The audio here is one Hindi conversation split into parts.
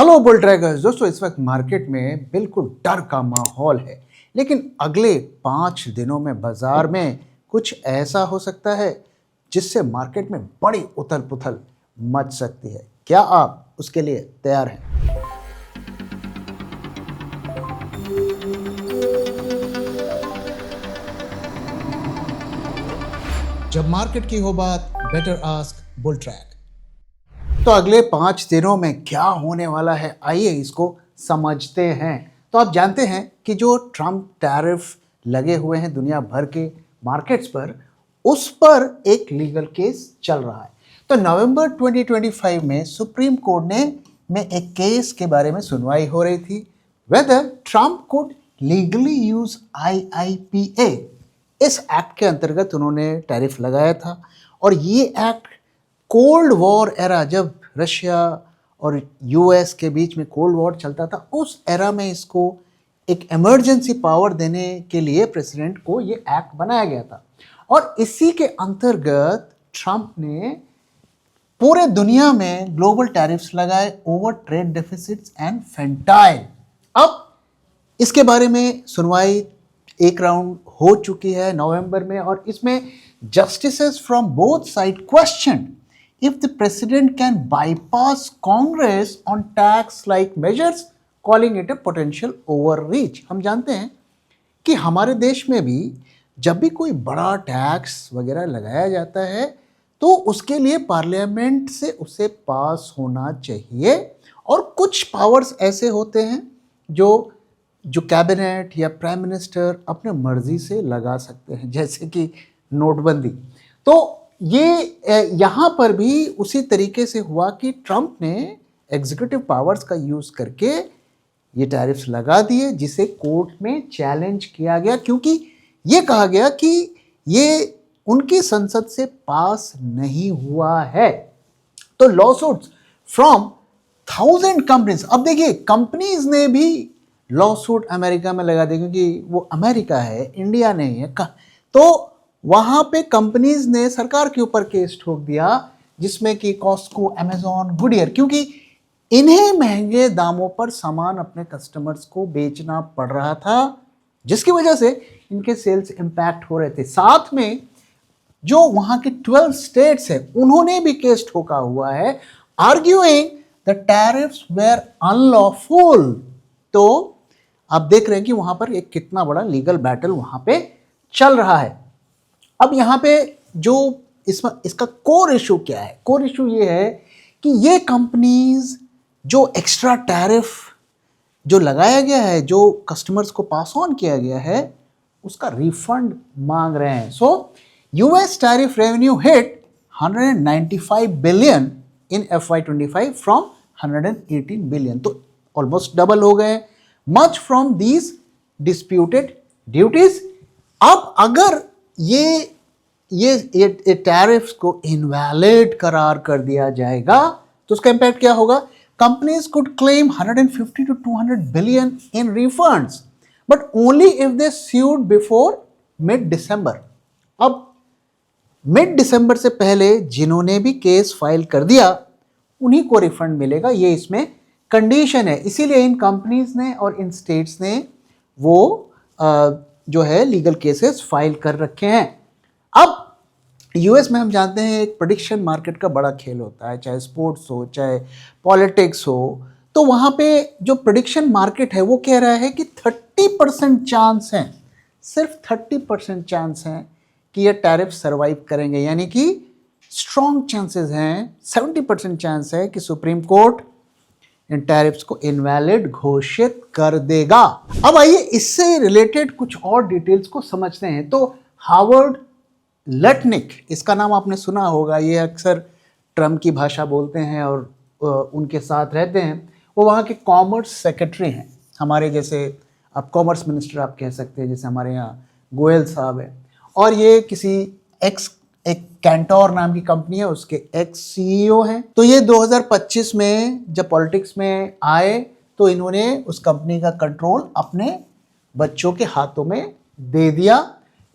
हेलो बुल ट्रैकर्स दोस्तों, इस वक्त मार्केट में बिल्कुल डर का माहौल है। लेकिन अगले 5 दिनों में बाजार में कुछ ऐसा हो सकता है जिससे मार्केट में बड़ी उथल पुथल मच सकती है। क्या आप उसके लिए तैयार हैं? जब मार्केट की हो बात, बेटर आस्क बुल ट्रैक। तो अगले 5 दिनों में क्या होने वाला है, आइए इसको समझते हैं। तो आप जानते हैं कि जो ट्रम्प टैरिफ लगे हुए हैं दुनिया भर के मार्केट्स पर, उस पर एक लीगल केस चल रहा है। तो नवंबर 2025 में सुप्रीम कोर्ट में एक केस के बारे में सुनवाई हो रही थी, whether Trump could legally use IIPA। इस एक्ट के अंतर्गत उन्होंने टैरिफ लगाया था। और ये एक्ट कोल्ड वॉर एरा, जब रशिया और यूएस के बीच में कोल्ड वॉर चलता था, उस एरा में इसको एक इमरजेंसी पावर देने के लिए प्रेसिडेंट को ये एक्ट बनाया गया था। और इसी के अंतर्गत ट्रम्प ने पूरे दुनिया में ग्लोबल टैरिफ्स लगाए ओवर ट्रेड डेफिसिट्स एंड फेंटाइल। अब इसके बारे में सुनवाई एक राउंड हो चुकी है नवंबर में, और इसमें justices from both side question if the president can bypass Congress on tax-like measures, calling it a potential overreach। हम जानते हैं कि हमारे देश में भी जब भी कोई बड़ा टैक्स वगैरह लगाया जाता है तो उसके लिए पार्लियामेंट से उसे पास होना चाहिए, और कुछ पावर्स ऐसे होते हैं जो कैबिनेट या प्राइम मिनिस्टर अपने मर्जी से लगा सकते हैं, जैसे कि नोटबंदी। तो ये यहाँ पर भी उसी तरीके से हुआ कि ट्रम्प ने एग्जीक्यूटिव पावर्स का यूज़ करके ये टैरिफ्स लगा दिए, जिसे कोर्ट में चैलेंज किया गया, क्योंकि ये कहा गया कि ये उनकी संसद से पास नहीं हुआ है। तो लॉसूट्स फ्रॉम 1000 कंपनीज। अब देखिए, कंपनीज ने भी लॉसूट अमेरिका में लगा दिया, क्योंकि वो अमेरिका है, इंडिया नहीं है। तो वहाँ पे कंपनीज ने सरकार के ऊपर केस ठोक दिया, जिसमें कि कॉस्को, अमेजॉन, गुडियर, क्योंकि इन्हें महंगे दामों पर सामान अपने कस्टमर्स को बेचना पड़ रहा था, जिसकी वजह से इनके सेल्स इंपैक्ट हो रहे थे। साथ में जो वहाँ के 12 स्टेट्स हैं, उन्होंने भी केस ठोका हुआ है, arguing the tariffs were unlawful. तो आप देख रहे हैं कि वहाँ पर एक कितना बड़ा लीगल बैटल वहाँ पे चल रहा है। अब यहाँ पे जो इसका कोर इशू क्या है? कोर इशू ये है कि ये कंपनीज जो एक्स्ट्रा टैरिफ जो लगाया गया है, जो कस्टमर्स को पास ऑन किया गया है, उसका रिफंड मांग रहे हैं। So US tariff revenue hit 195 billion in FY25 from 118 billion. तो ऑलमोस्ट डबल हो गए, much from these disputed duties. अब अगर ये टैरिफ्स को इनवैलिड करार कर दिया जाएगा तो उसका इंपैक्ट क्या होगा? Companies could claim 150 to 200 billion in refunds, but only if they sued before mid December. अब मिड दिसंबर से पहले जिन्होंने भी केस फाइल कर दिया, उन्हीं को रिफंड मिलेगा, ये इसमें कंडीशन है। इसीलिए इन कंपनीज ने और इन स्टेट्स ने वो जो है लीगल केसेस फाइल कर रखे हैं। अब यूएस में हम जानते हैं एक प्रेडिक्शन मार्केट का बड़ा खेल होता है, चाहे स्पोर्ट्स हो चाहे पॉलिटिक्स हो। तो वहाँ पे जो प्रेडिक्शन मार्केट है वो कह रहा है कि 30% चांस हैं, सिर्फ 30% चांस हैं कि ये टैरिफ सर्वाइव करेंगे, यानी कि स्ट्रॉन्ग चांसेस हैं, 70% चांस है कि सुप्रीम कोर्ट इन टैरिफ्स को इनवैलिड घोषित कर देगा। अब आइए इससे रिलेटेड कुछ और डिटेल्स को समझते हैं। तो हावर्ड लटनिक, इसका नाम आपने सुना होगा, ये अक्सर ट्रम्प की भाषा बोलते हैं और उनके साथ रहते हैं। वो वहाँ के कॉमर्स सेक्रेटरी हैं, हमारे जैसे आप कॉमर्स मिनिस्टर आप कह सकते हैं, जैसे हमारे यहाँ गोयल साहब हैं। और ये किसी एक कैंटोर नाम की कंपनी है, उसके एक्स CEO हैं। तो ये 2025 में जब पॉलिटिक्स में आए तो इन्होंने उस कंपनी का कंट्रोल अपने बच्चों के हाथों में दे दिया।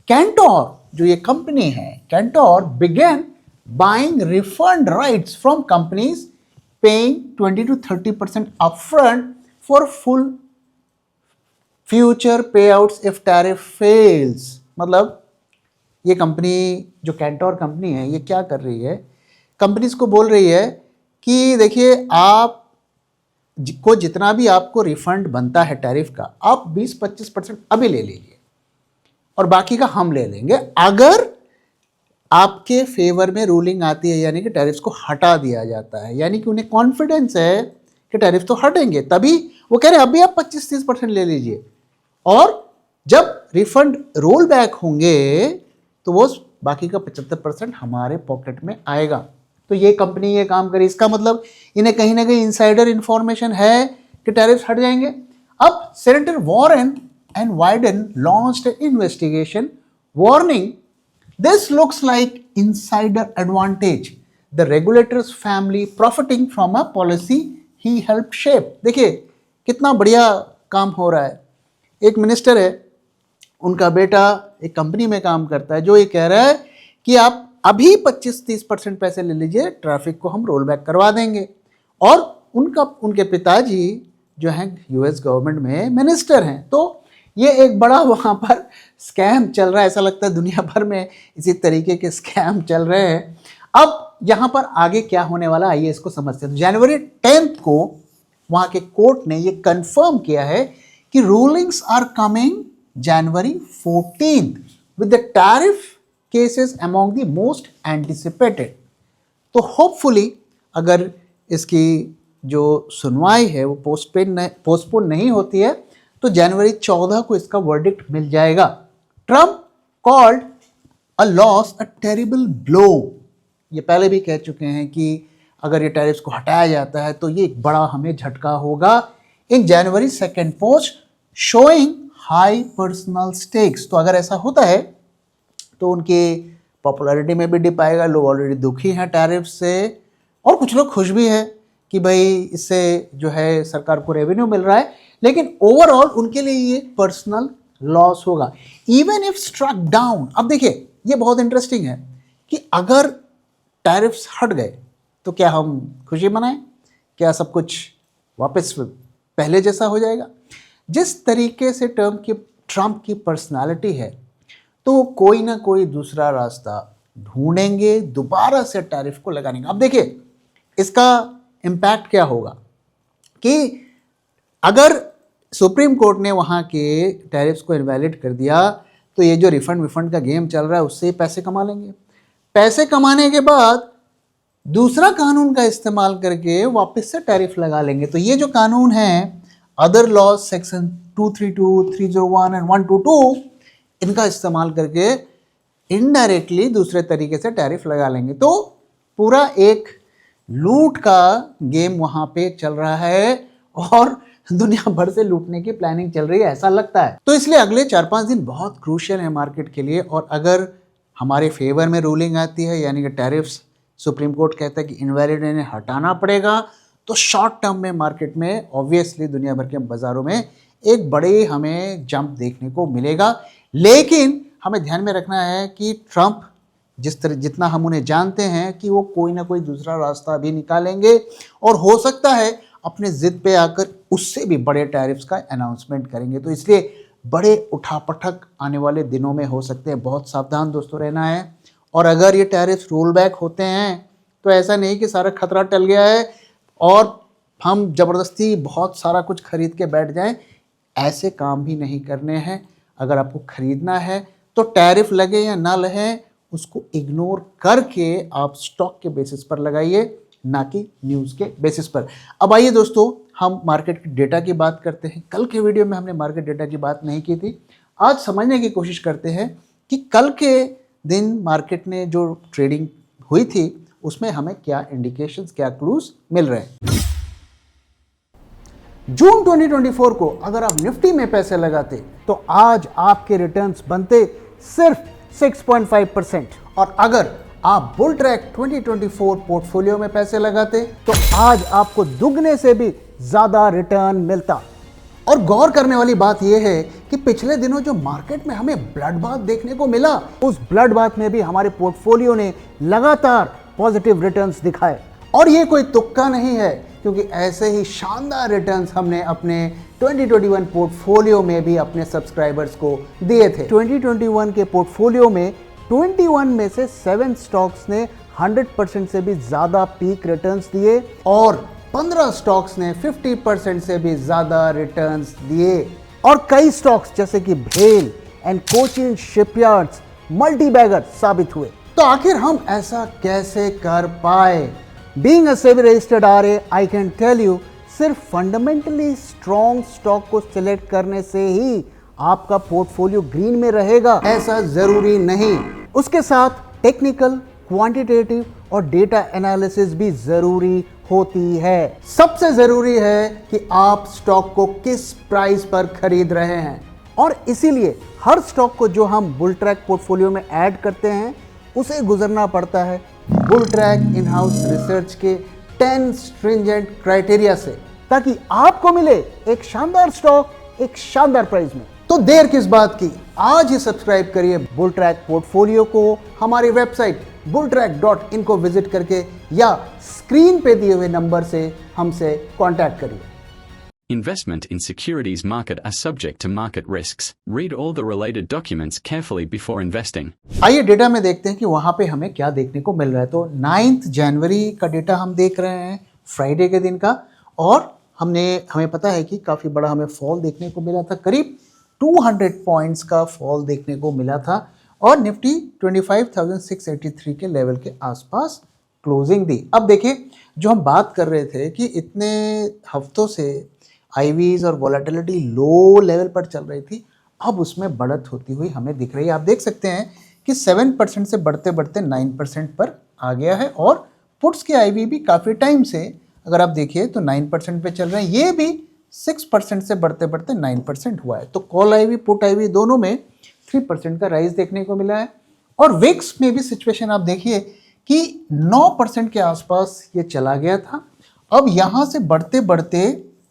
कैंटोर जो ये कंपनी है, Cantor began buying refund rights from companies paying 20 to 30% upfront for full future payouts if tariff fails। मतलब ये कंपनी जो कैंटोर कंपनी है ये क्या कर रही है, कंपनीज को बोल रही है कि देखिए आप को जितना भी आपको रिफंड बनता है टैरिफ का, आप 20-25% अभी ले लीजिए और बाकी का हम ले लेंगे अगर आपके फेवर में रूलिंग आती है, यानी कि टैरिफ्स को हटा दिया जाता है। यानी कि उन्हें कॉन्फिडेंस है कि टैरिफ तो हटेंगे, तभी वो कह रहे हैं अभी आप 25-30% ले लीजिए और जब रिफंड रोल बैक होंगे तो वो बाकी का 75% हमारे पॉकेट में आएगा। तो ये कंपनी ये काम करे, इसका मतलब इन्हें कहीं ना कहीं इनसाइडर इंफॉर्मेशन है कि टैरिफ हट जाएंगे। अब senator Warren and Wyden launched an investigation warning this looks like insider advantage, the regulators family profiting from a policy he help shape. देखिए कितना बढ़िया काम हो रहा है। एक मिनिस्टर है, उनका बेटा एक कंपनी में काम करता है जो ये कह रहा है कि आप अभी 25-30% पैसे ले लीजिए, ट्रैफिक को हम रोल बैक करवा देंगे। और उनके पिताजी जो हैं यूएस गवर्नमेंट में मिनिस्टर हैं। तो ये एक बड़ा वहाँ पर स्कैम चल रहा है, ऐसा लगता है दुनिया भर में इसी तरीके के स्कैम चल रहे हैं। अब यहाँ पर आगे क्या होने वाला, आइए इसको समझते हैं। तो जनवरी 10 को वहाँ के कोर्ट ने ये कंफर्म किया है कि rulings are coming January 14th with the tariff cases among the most anticipated। तो होपफुली अगर इसकी जो सुनवाई है वो पोस्टपोन नहीं होती है तो जनवरी 14 को इसका वर्डिक्ट मिल जाएगा। Trump called a loss a terrible blow. ये पहले भी कह चुके हैं कि अगर ये टैरिफ्स को हटाया जाता है तो ये एक बड़ा हमें झटका होगा। इन जनवरी 2 post showing high personal stakes. तो अगर ऐसा होता है तो उनकी पॉपुलैरिटी में भी डिप आएगा। लोग ऑलरेडी दुखी हैं टैरिफ से और कुछ लोग खुश भी हैं कि भाई इससे जो है सरकार को रेवेन्यू मिल रहा है, लेकिन ओवरऑल उनके लिए ये पर्सनल लॉस होगा इवन इफ स्ट्रक डाउन। अब देखिए ये बहुत इंटरेस्टिंग है कि अगर टैरिफ्स हट गए तो क्या हम खुशी मनाएं, क्या सब कुछ वापस पहले जैसा हो जाएगा। जिस तरीके से ट्रम्प की पर्सनालिटी है तो कोई ना कोई दूसरा रास्ता ढूंढेंगे दोबारा से टैरिफ को लगाने का। अब देखिए इसका इम्पैक्ट क्या होगा कि अगर सुप्रीम कोर्ट ने वहाँ के टैरिफ्स को इनवैलिड कर दिया तो ये जो रिफंड विफंड का गेम चल रहा है उससे पैसे कमा लेंगे। पैसे कमाने के बाद दूसरा कानून का इस्तेमाल करके वापस से टैरिफ लगा लेंगे। तो ये जो कानून है अदर लॉज सेक्शन 232, 301 एंड 122 इनका इस्तेमाल करके इनडायरेक्टली दूसरे तरीके से टैरिफ लगा लेंगे। तो पूरा एक लूट का गेम वहाँ पे चल रहा है और दुनिया भर से लूटने की प्लानिंग चल रही है ऐसा लगता है। तो इसलिए अगले 4-5 दिन बहुत क्रूशियल है मार्केट के लिए। और अगर हमारे फेवर में रूलिंग आती है यानी कि टैरिफ्स सुप्रीम कोर्ट कहता है कि इनवैलिड इन्हें हटाना पड़ेगा तो शॉर्ट टर्म में मार्केट में ऑब्वियसली दुनिया भर के बाज़ारों में एक बड़े हमें जंप देखने को मिलेगा। लेकिन हमें ध्यान में रखना है कि ट्रम्प जितना हम उन्हें जानते हैं कि वो कोई ना कोई दूसरा रास्ता भी निकालेंगे और हो सकता है अपने ज़िद पे आकर उससे भी बड़े टैरिफ्स का अनाउंसमेंट करेंगे। तो इसलिए बड़े उठापटक आने वाले दिनों में हो सकते हैं। बहुत सावधान दोस्तों रहना है। और अगर ये टैरिफ्स रोल बैक होते हैं तो ऐसा नहीं कि सारा खतरा टल गया है और हम ज़बरदस्ती बहुत सारा कुछ खरीद के बैठ जाएं। ऐसे काम भी नहीं करने हैं। अगर आपको ख़रीदना है तो टैरिफ लगे या ना लगे उसको इग्नोर करके आप स्टॉक के बेसिस पर लगाइए, ना कि न्यूज़ के बेसिस पर। अब आइए दोस्तों हम मार्केट की डेटा की बात करते हैं। कल के वीडियो में हमने मार्केट डेटा की बात नहीं की थी। आज समझने की कोशिश करते हैं कि कल के दिन मार्केट ने जो ट्रेडिंग हुई थी उसमें हमें क्या इंडिकेशंस, क्या क्लूज मिल रहे हैं। जून 2024 को अगर आप निफ्टी में पैसे लगाते तो आज आपके रिटर्न्स बनते सिर्फ 6.5% और अगर आप बुल ट्रैक 2024 पोर्टफोलियो में पैसे लगाते तो आज आपको दुगने से भी ज्यादा रिटर्न मिलता। और गौर करने वाली बात यह है कि पिछले दिनों जो मार्केट में हमें ब्लड बाथ देखने को मिला उस ब्लड बाथ में भी हमारे पोर्टफोलियो ने लगातार पॉजिटिव रिटर्न्स दिखाए और ये कोई तुक्का नहीं है, क्योंकि ऐसे ही शानदार रिटर्न्स हमने अपने 2021 पोर्टफोलियो में भी अपने सब्सक्राइबर्स को दिए थे। 2021 के पोर्टफोलियो में 21 में से 7 स्टॉक्स ने 100% से भी ज़्यादा पीक रिटर्न्स दिए और 15 स्टॉक्स ने 50% से भी ज़्यादा रिटर्न्स दिए। और कई स्टॉक्स जैसे कि भेल एंड कोचिन शिपयार्ड्स मल्टीबैगर साबित हुए। तो आखिर हम ऐसा कैसे कर पाए? Being a SEBI registered RA, I can tell you, सिर्फ फंडामेंटली स्ट्रॉन्ग स्टॉक को सिलेक्ट करने से ही आपका पोर्टफोलियो ग्रीन में रहेगा, ऐसा जरूरी नहीं। उसके साथ टेक्निकल, क्वांटिटेटिव और डेटा एनालिसिस भी जरूरी होती है। सबसे जरूरी है कि आप स्टॉक को किस प्राइस पर खरीद रहे हैं, और इसीलिए हर स्टॉक को जो हम बुल ट्रैक पोर्टफोलियो में ऐड करते हैं उसे गुजरना पड़ता है bull track in house research के 10 स्ट्रिंजेंट क्राइटेरिया से, ताकि आपको मिले एक शानदार स्टॉक एक शानदार प्राइस में। तो देर किस बात की, आज ही सब्सक्राइब करिए बुल ट्रैक पोर्टफोलियो को हमारी वेबसाइट bulltrack.in को विजिट करके, या स्क्रीन पे दिए हुए नंबर से हमसे कांटेक्ट करिए। Investment in securities market are subject to market risks. Read all the related documents carefully before investing. आइए डेटा में देखते हैं कि वहां पे हमें क्या देखने को मिल रहा है। तो 9 जनवरी का डेटा हम देख रहे हैं, फ्राइडे के दिन का, और हमें पता है कि काफ़ी बड़ा हमें फॉल देखने को मिला था, करीब 200 पॉइंट्स का फॉल देखने को मिला था, और निफ्टी 25,683 के लेवल के आसपास क्लोजिंग दी। अब देखिए, जो हम बात कर रहे थे कि इतने हफ्तों से आईवीज और वोलेटिलिटी लो लेवल पर चल रही थी, अब उसमें बढ़त होती हुई हमें दिख रही है। आप देख सकते हैं कि 7% से बढ़ते बढ़ते 9% पर आ गया है, और पुट्स के आईवी भी काफ़ी टाइम से अगर आप देखिए तो 9% पे चल रहे हैं, ये भी 6% से बढ़ते बढ़ते 9% हुआ है। तो कॉल आईवी पुट आईवी दोनों में 3% का राइज देखने को मिला है। और विक्स में भी सिचुएशन आप देखिए कि 9% के आसपास ये चला गया था, अब यहाँ से बढ़ते बढ़ते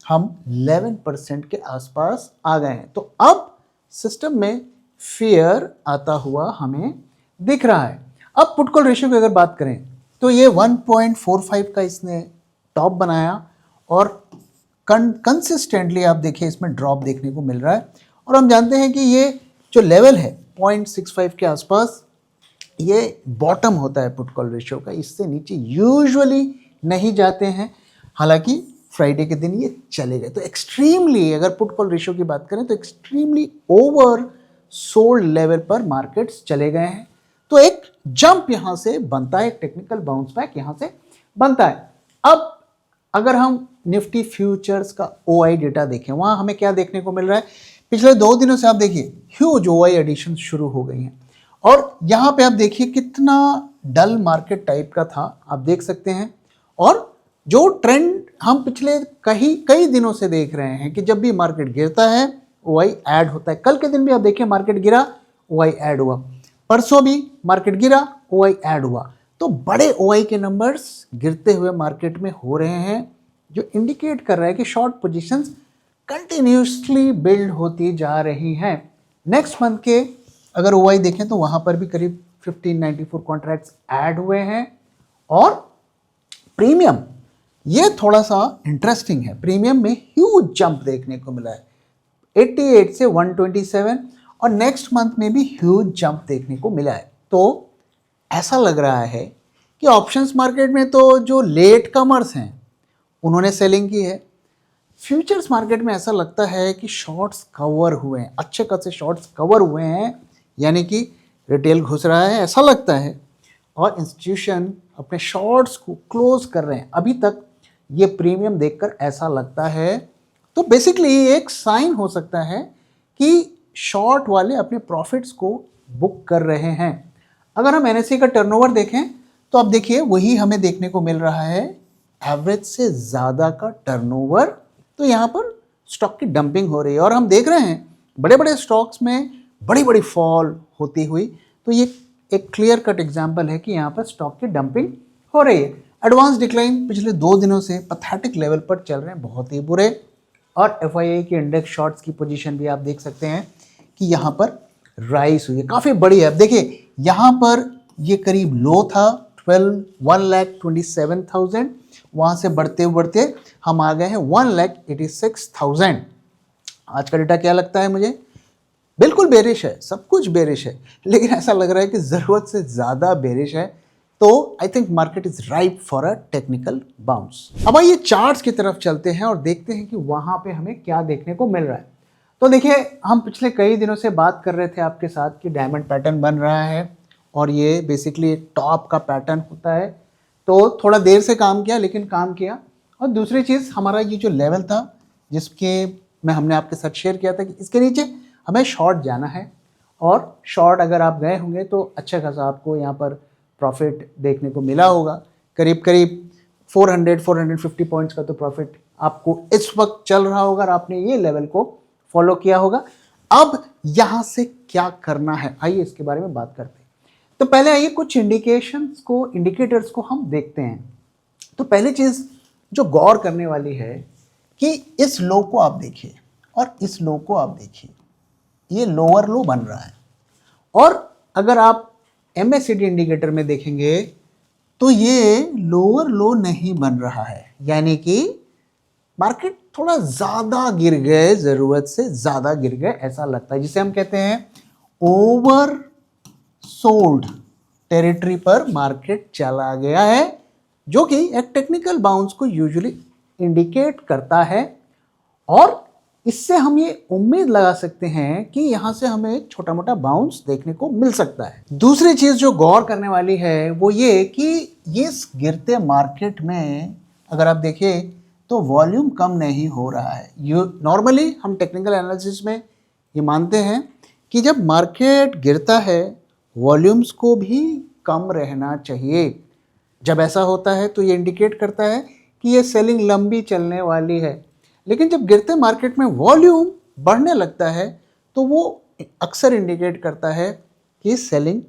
हम 11% के आसपास आ गए हैं। तो अब सिस्टम में फियर आता हुआ हमें दिख रहा है। अब पुट कॉल रेशियो की अगर बात करें तो ये 1.45 का इसने टॉप बनाया, और कंसिस्टेंटली आप देखिए इसमें ड्रॉप देखने को मिल रहा है। और हम जानते हैं कि ये जो लेवल है 0.65 के आसपास, ये बॉटम होता है पुट कॉल रेशियो का, इससे नीचे यूजुअली नहीं जाते हैं। हालांकि फ्राइडे के दिन ये चले गए। तो एक्सट्रीमली, अगर पुट कॉल रेशियो की बात करें तो एक्सट्रीमली ओवर सोल्ड लेवल पर मार्केट्स चले गए हैं। तो एक जंप यहाँ से बनता है, एक टेक्निकल बाउंस बैक यहाँ से बनता है। अब अगर हम निफ्टी फ्यूचर्स का ओआई डेटा देखें, वहाँ हमें क्या देखने को मिल रहा है? पिछले 2 दिनों से आप देखिए ह्यूज ओआई एडिशन शुरू हो गई हैं, और यहाँ पे आप देखिए कितना डल मार्केट टाइप का था, आप देख सकते हैं। और जो ट्रेंड हम पिछले कई दिनों से देख रहे हैं कि जब भी मार्केट गिरता है ओआई ऐड होता है। कल के दिन भी आप देखिए मार्केट गिरा, ओआई ऐड हुआ, परसों भी मार्केट गिरा, ओआई ऐड हुआ। तो बड़े ओआई के नंबर्स गिरते हुए मार्केट में हो रहे हैं, जो इंडिकेट कर रहा है कि शॉर्ट पोजीशंस कंटिन्यूसली बिल्ड होती जा रही हैं। नेक्स्ट मंथ के अगर ओआई देखें तो वहाँ पर भी करीब 1594 कॉन्ट्रैक्ट्स ऐड हुए हैं। और प्रीमियम, ये थोड़ा सा इंटरेस्टिंग है, प्रीमियम में ह्यूज जंप देखने को मिला है 88 से 127, और नेक्स्ट मंथ में भी ह्यूज जंप देखने को मिला है। तो ऐसा लग रहा है कि ऑप्शंस मार्केट में तो जो लेट कमर्स हैं उन्होंने सेलिंग की है, फ्यूचर्स मार्केट में ऐसा लगता है कि शॉर्ट्स कवर हुए हैं, अच्छे खासे शॉर्ट्स कवर हुए हैं, यानी कि रिटेल घुस रहा है ऐसा लगता है, और इंस्टीट्यूशन अपने शॉर्ट्स को क्लोज कर रहे हैं। अभी तक ये प्रीमियम देखकर ऐसा लगता है। तो बेसिकली एक साइन हो सकता है कि शॉर्ट वाले अपने प्रॉफिट्स को बुक कर रहे हैं। अगर हम एनएसई का टर्नओवर देखें तो अब देखिए वही हमें देखने को मिल रहा है, एवरेज से ज़्यादा का टर्नओवर। तो यहाँ पर स्टॉक की डंपिंग हो रही है, और हम देख रहे हैं बड़े बड़े स्टॉक्स में बड़ी बड़ी फॉल होती हुई। तो ये एक क्लियर कट एग्जाम्पल है कि यहाँ पर स्टॉक की डंपिंग हो रही है। एडवांस डिक्लाइन पिछले 2 दिनों से पैथेटिक लेवल पर चल रहे हैं, बहुत ही बुरे। और एफआईआई की इंडेक्स शॉर्ट्स की पोजीशन भी आप देख सकते हैं कि यहाँ पर राइज हुई है, काफ़ी बड़ी है। अब देखिए यहाँ पर ये करीब लो था 1,27,000, वहाँ से बढ़ते बढ़ते हम आ गए हैं 1,86,000। आज का डेटा क्या लगता है मुझे? बिल्कुल बेरिश है, सब कुछ बेरिश है, लेकिन ऐसा लग रहा है कि ज़रूरत से ज़्यादा बेरिश है। तो I think market is ripe for a technical bounce. अब आइए चार्ट्स की तरफ चलते हैं और देखते हैं कि वहाँ पे हमें क्या देखने को मिल रहा है। तो देखिए, हम पिछले कई दिनों से बात कर रहे थे आपके साथ कि डायमंड पैटर्न बन रहा है और ये बेसिकली टॉप का पैटर्न होता है। तो थोड़ा देर से काम किया, लेकिन काम किया। और दूसरी चीज़, हमारा ये जो लेवल था जिसके में हमने आपके साथ शेयर किया था कि इसके नीचे हमें शॉर्ट जाना है, और शॉर्ट अगर आप गए होंगे तो अच्छा खासा आपको यहाँ पर प्रॉफिट देखने को मिला होगा। करीब करीब 400-450 पॉइंट्स का तो प्रॉफिट आपको इस वक्त चल रहा होगा और आपने ये लेवल को फॉलो किया होगा। अब यहाँ से क्या करना है, आइए इसके बारे में बात करते हैं। तो पहले आइए कुछ इंडिकेटर्स को हम देखते हैं। तो पहली चीज़ जो गौर करने वाली है कि इस लो को आप देखिए और इस लो को आप देखिए, ये लोअर लो बन रहा है। और अगर आप MACD इंडिकेटर में देखेंगे तो ये लोअर लो नहीं बन रहा है, यानी कि मार्केट थोड़ा ज़्यादा गिर गए, ज़रूरत से ज़्यादा गिर गए ऐसा लगता है, जिसे हम कहते हैं ओवर सोल्ड टेरिटरी पर मार्केट चला गया है, जो कि एक टेक्निकल बाउंस को यूजुअली इंडिकेट करता है। और इससे हम ये उम्मीद लगा सकते हैं कि यहाँ से हमें एक छोटा मोटा बाउंस देखने को मिल सकता है। दूसरी चीज़ जो गौर करने वाली है वो ये कि इस गिरते मार्केट में अगर आप देखें तो वॉल्यूम कम नहीं हो रहा है। नॉर्मली हम टेक्निकल एनालिसिस में ये मानते हैं कि जब मार्केट गिरता है वॉल्यूम्स को भी कम रहना चाहिए। जब ऐसा होता है तो ये इंडिकेट करता है कि ये सेलिंग लंबी चलने वाली है। लेकिन जब गिरते मार्केट में वॉल्यूम बढ़ने लगता है तो वो अक्सर इंडिकेट करता है कि सेलिंग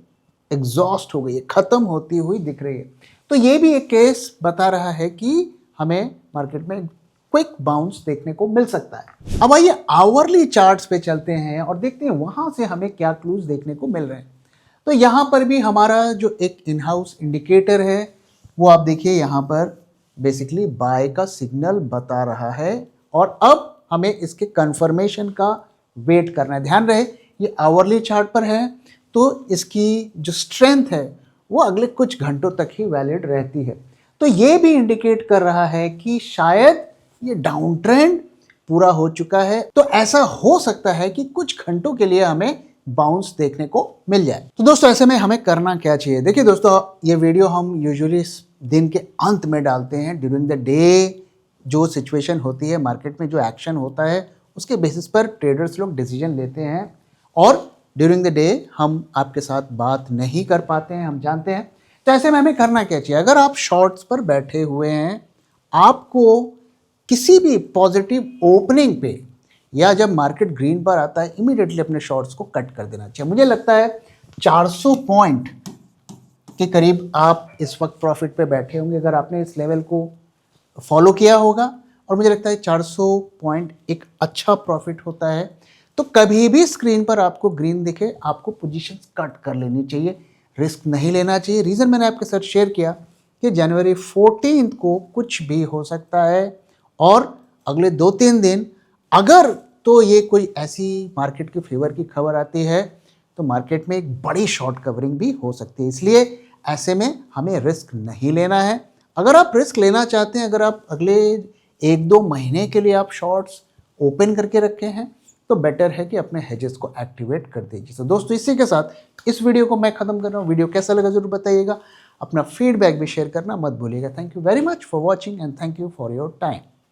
एग्जॉस्ट हो गई है, ख़त्म होती हुई दिख रही है। तो ये भी एक केस बता रहा है कि हमें मार्केट में क्विक बाउंस देखने को मिल सकता है। अब आइए आवरली चार्ट्स पे चलते हैं और देखते हैं वहाँ से हमें क्या क्लूज देखने को मिल रहे हैं। तो यहाँ पर भी हमारा जो एक इन हाउस इंडिकेटर है वो आप देखिए, यहाँ पर बेसिकली बाय का सिग्नल बता रहा है और अब हमें इसके कंफर्मेशन का वेट करना है। ध्यान रहे ये आवरली चार्ट पर है तो इसकी जो स्ट्रेंथ है वो अगले कुछ घंटों तक ही वैलिड रहती है। तो ये भी इंडिकेट कर रहा है कि शायद ये डाउन ट्रेंड पूरा हो चुका है। तो ऐसा हो सकता है कि कुछ घंटों के लिए हमें बाउंस देखने को मिल जाए। तो दोस्तों ऐसे में हमें करना क्या चाहिए? देखिए दोस्तों, ये वीडियो हम यूजुअली दिन के अंत में डालते हैं। ड्यूरिंग द डे जो सिचुएशन होती है मार्केट में, जो एक्शन होता है उसके बेसिस पर ट्रेडर्स लोग डिसीजन लेते हैं और ड्यूरिंग द डे हम आपके साथ बात नहीं कर पाते हैं, हम जानते हैं। तो ऐसे में हमें करना क्या चाहिए? अगर आप शॉर्ट्स पर बैठे हुए हैं, आपको किसी भी पॉजिटिव ओपनिंग पे या जब मार्केट ग्रीन पर आता है इमीडिएटली अपने शॉर्ट्स को कट कर देना चाहिए। मुझे लगता है 400 पॉइंट के करीब आप इस वक्त प्रॉफिट पे बैठे होंगे अगर आपने इस लेवल को फॉलो किया होगा, और मुझे लगता है 400 पॉइंट एक अच्छा प्रॉफिट होता है। तो कभी भी स्क्रीन पर आपको ग्रीन दिखे आपको पोजीशंस कट कर लेनी चाहिए, रिस्क नहीं लेना चाहिए। रीज़न मैंने आपके साथ शेयर किया कि जनवरी 14 को कुछ भी हो सकता है और अगले 2-3 दिन अगर तो ये कोई ऐसी मार्केट के फेवर की खबर आती है तो मार्केट में एक बड़ी शॉर्ट कवरिंग भी हो सकती है। इसलिए ऐसे में हमें रिस्क नहीं लेना है। अगर आप रिस्क लेना चाहते हैं, अगर आप अगले 1-2 महीने के लिए आप शॉर्ट्स ओपन करके रखे हैं तो बेटर है कि अपने हेजेस को एक्टिवेट कर दीजिए। तो दोस्तों इसी के साथ इस वीडियो को मैं ख़त्म कर रहा हूँ। वीडियो कैसा लगा ज़रूर बताइएगा, अपना फीडबैक भी शेयर करना मत भूलिएगा। Thank you very much for watching and thank you for your time.